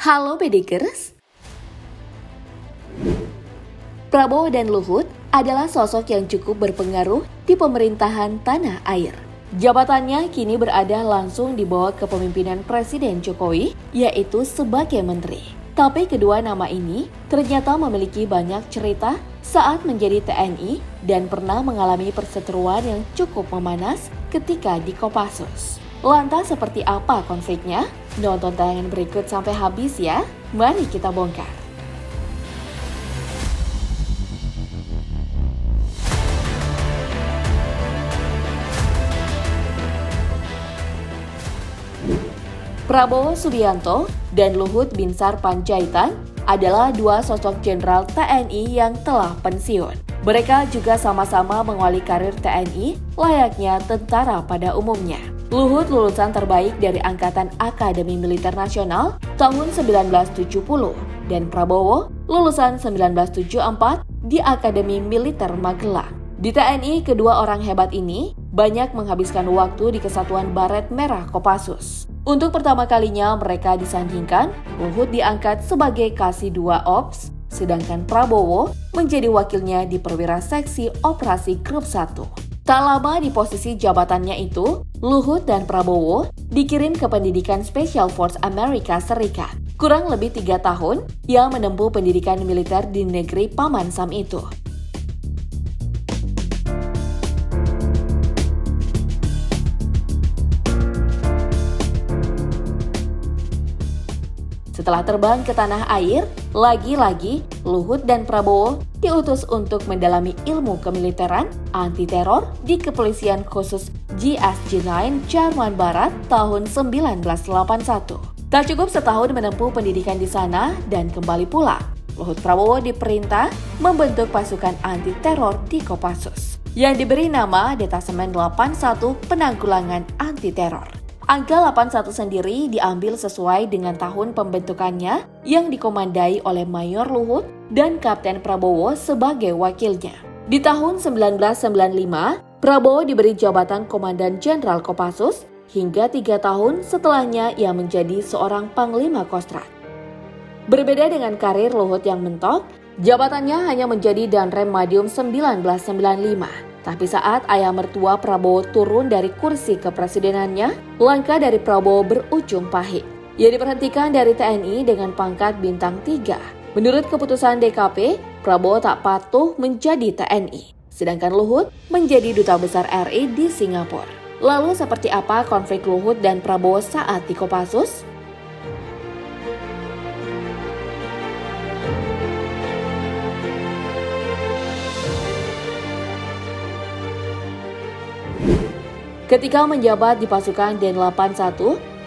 Halo Bedikers, Prabowo dan Luhut adalah sosok yang cukup berpengaruh di pemerintahan tanah air. Jabatannya kini berada langsung di bawah kepemimpinan Presiden Jokowi, yaitu sebagai menteri. Tapi kedua nama ini ternyata memiliki banyak cerita saat menjadi TNI dan pernah mengalami perseteruan yang cukup memanas ketika di Kopassus. Lantas seperti apa konfliknya? Nonton tayangan berikut sampai habis ya. Mari kita bongkar. Prabowo Subianto dan Luhut Binsar Panjaitan adalah dua sosok jenderal TNI yang telah pensiun. Mereka juga sama-sama mengawali karir TNI layaknya tentara pada umumnya. Luhut lulusan terbaik dari Angkatan Akademi Militer Nasional tahun 1970 dan Prabowo lulusan 1974 di Akademi Militer Magelang. Di TNI, kedua orang hebat ini banyak menghabiskan waktu di Kesatuan Baret Merah Kopassus. Untuk pertama kalinya mereka disandingkan, Luhut diangkat sebagai Kasih 2 Ops, sedangkan Prabowo menjadi wakilnya di Perwira Seksi Operasi Grup 1. Tak lama di posisi jabatannya itu, Luhut dan Prabowo dikirim ke pendidikan Special Force Amerika Serikat. Kurang lebih 3 tahun, ia menempuh pendidikan militer di negeri Paman Sam itu. Setelah terbang ke tanah air, lagi-lagi Luhut dan Prabowo diutus untuk mendalami ilmu kemiliteran anti-teror di Kepolisian Khusus GSG-9 Jerman Barat tahun 1981. Tak cukup setahun menempuh pendidikan di sana dan kembali pulang, Luhut Prabowo diperintah membentuk pasukan anti-teror di Kopassus yang diberi nama Detasemen 81 Penanggulangan Anti-Teror. Angka 81 sendiri diambil sesuai dengan tahun pembentukannya yang dikomandai oleh Mayor Luhut dan Kapten Prabowo sebagai wakilnya. Di tahun 1995, Prabowo diberi jabatan Komandan Jenderal Kopassus hingga 3 tahun setelahnya ia menjadi seorang Panglima Kostrat. Berbeda dengan karir Luhut yang mentok, jabatannya hanya menjadi Danrem Madiun 1995. Tapi saat ayah mertua Prabowo turun dari kursi kepresidenannya, langkah dari Prabowo berujung pahit. Ia diberhentikan dari TNI dengan pangkat bintang 3. Menurut keputusan DKP, Prabowo tak patuh menjadi TNI, sedangkan Luhut menjadi Duta Besar RI di Singapura. Lalu seperti apa konflik Luhut dan Prabowo saat di Kopassus? Ketika menjabat di pasukan Den81,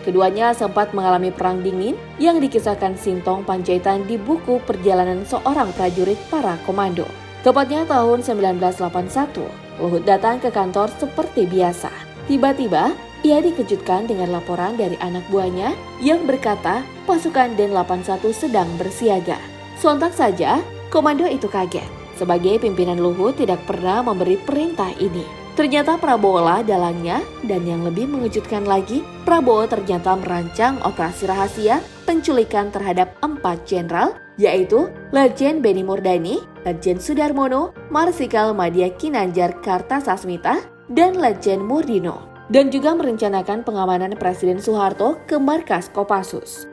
keduanya sempat mengalami perang dingin yang dikisahkan Sintong Panjaitan di buku Perjalanan Seorang Prajurit Para Komando. Tepatnya tahun 1981, Luhut datang ke kantor seperti biasa. Tiba-tiba, ia dikejutkan dengan laporan dari anak buahnya yang berkata pasukan Den81 sedang bersiaga. Sontak saja, komando itu kaget. Sebagai pimpinan Luhut tidak pernah memberi perintah ini. Ternyata Prabowo lah dalangnya, dan yang lebih mengejutkan lagi, Prabowo ternyata merancang operasi rahasia penculikan terhadap 4 jenderal, yaitu Letjen Benny Murdani, Letjen Sudarmono, Marsikal Madya Kinanjar Kartasasmita, dan Letjen Murdino, dan juga merencanakan pengamanan Presiden Soeharto ke markas Kopassus.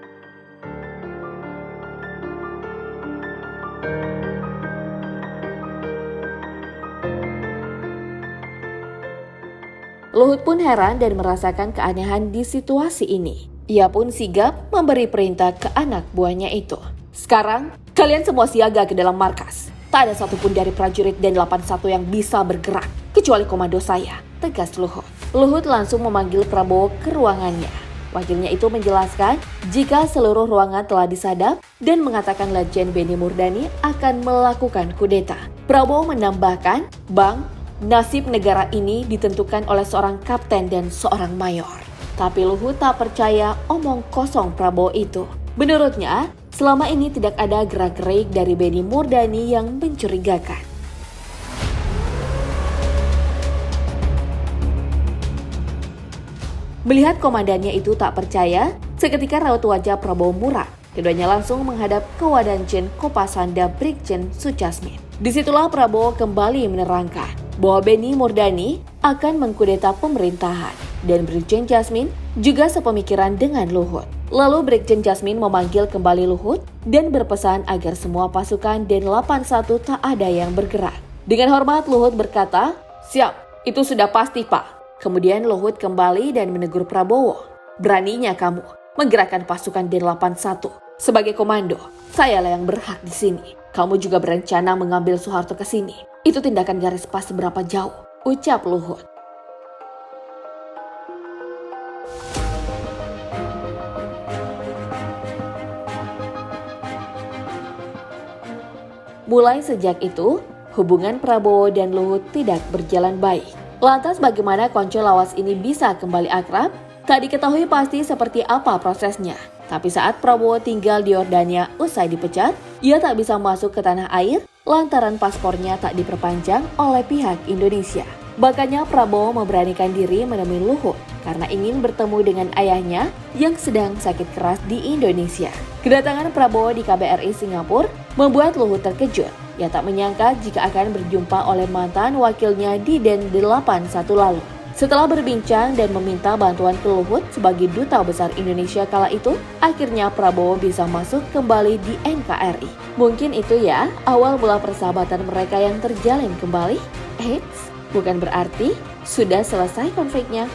Luhut pun heran dan merasakan keanehan di situasi ini. Ia pun sigap memberi perintah ke anak buahnya itu. Sekarang, kalian semua siaga ke dalam markas. Tak ada satupun dari prajurit Den81 yang bisa bergerak, kecuali komando saya, tegas Luhut. Luhut langsung memanggil Prabowo ke ruangannya. Wakilnya itu menjelaskan jika seluruh ruangan telah disadap dan mengatakan Letjen Benny Murdani akan melakukan kudeta. Prabowo menambahkan, "Bang, nasib negara ini ditentukan oleh seorang kapten dan seorang mayor." Tapi Luhut tak percaya omong kosong Prabowo itu. Menurutnya, selama ini tidak ada gerak-gerik dari Benny Murdani yang mencurigakan. Melihat komandannya itu tak percaya, seketika raut wajah Prabowo muram. keduanya langsung menghadap ke Wadanjen Kopasanda Brigjen Suchasmin. Disitulah Prabowo kembali menerangkan bahwa Benny Murdani akan mengkudeta pemerintahan dan Brigjen Jasmin juga sepemikiran dengan Luhut. Lalu Brigjen Jasmin memanggil kembali Luhut dan berpesan agar semua pasukan Den 81 tak ada yang bergerak. Dengan hormat Luhut berkata, "Siap, itu sudah pasti Pak." Kemudian Luhut kembali dan menegur Prabowo, "Beraninya kamu menggerakkan pasukan Den 81 sebagai komando. Sayalah yang berhak di sini. Kamu juga berencana mengambil Soeharto ke sini. Itu tindakan garis pas seberapa jauh," ucap Luhut. Mulai sejak itu, hubungan Prabowo dan Luhut tidak berjalan baik. Lantas bagaimana konco lawas ini bisa kembali akrab? Tak diketahui pasti seperti apa prosesnya. Tapi saat Prabowo tinggal di Yordania usai dipecat, ia tak bisa masuk ke tanah air lantaran paspornya tak diperpanjang oleh pihak Indonesia. Makanya Prabowo memberanikan diri menemui Luhut karena ingin bertemu dengan ayahnya yang sedang sakit keras di Indonesia. Kedatangan Prabowo di KBRI Singapura membuat Luhut terkejut. Ia tak menyangka jika akan berjumpa oleh mantan wakilnya di Den 81 lalu. Setelah berbincang dan meminta bantuan ke Luhut sebagai duta besar Indonesia kala itu, akhirnya Prabowo bisa masuk kembali di NKRI. Mungkin itu ya awal mula persahabatan mereka yang terjalin kembali. Eits, bukan berarti sudah selesai konfliknya.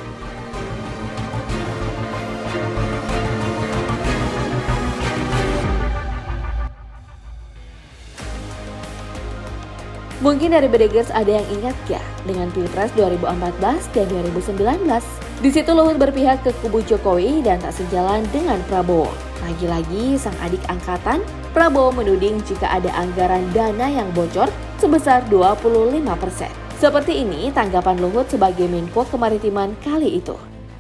Mungkin dari Bedegers ada yang ingat ya dengan Pilpres 2014 dan 2019. Di situ Luhut berpihak ke kubu Jokowi dan tak sejalan dengan Prabowo. Lagi-lagi sang adik angkatan, Prabowo menuding jika ada anggaran dana yang bocor sebesar 25%. Seperti ini tanggapan Luhut sebagai Menko Kemaritiman kali itu.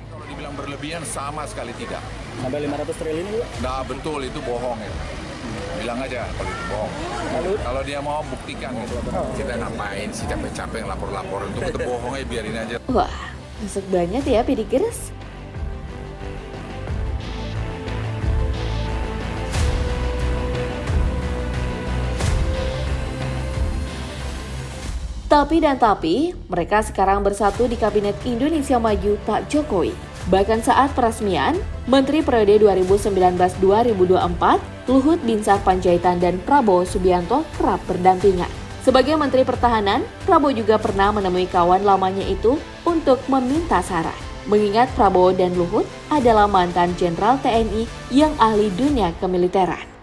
Kalau dibilang berlebihan sama sekali tidak. Sampai 500 triliun itu? Nah betul itu bohong ya. Bilang aja kalau itu bohong. Lalu? Kalau dia mau buktikan gitu. Kita ngapain sih capek-capek lapor-lapor itu bohong aja biarin aja. Wah, masuk banget ya Bedegers. Tapi, mereka sekarang bersatu di Kabinet Indonesia Maju Pak Jokowi. Bahkan saat peresmian, Menteri periode 2019-2024, Luhut Binsar Panjaitan dan Prabowo Subianto kerap berdampingan. Sebagai Menteri Pertahanan, Prabowo juga pernah menemui kawan lamanya itu untuk meminta saran. Mengingat Prabowo dan Luhut adalah mantan Jenderal TNI yang ahli dunia kemiliteran.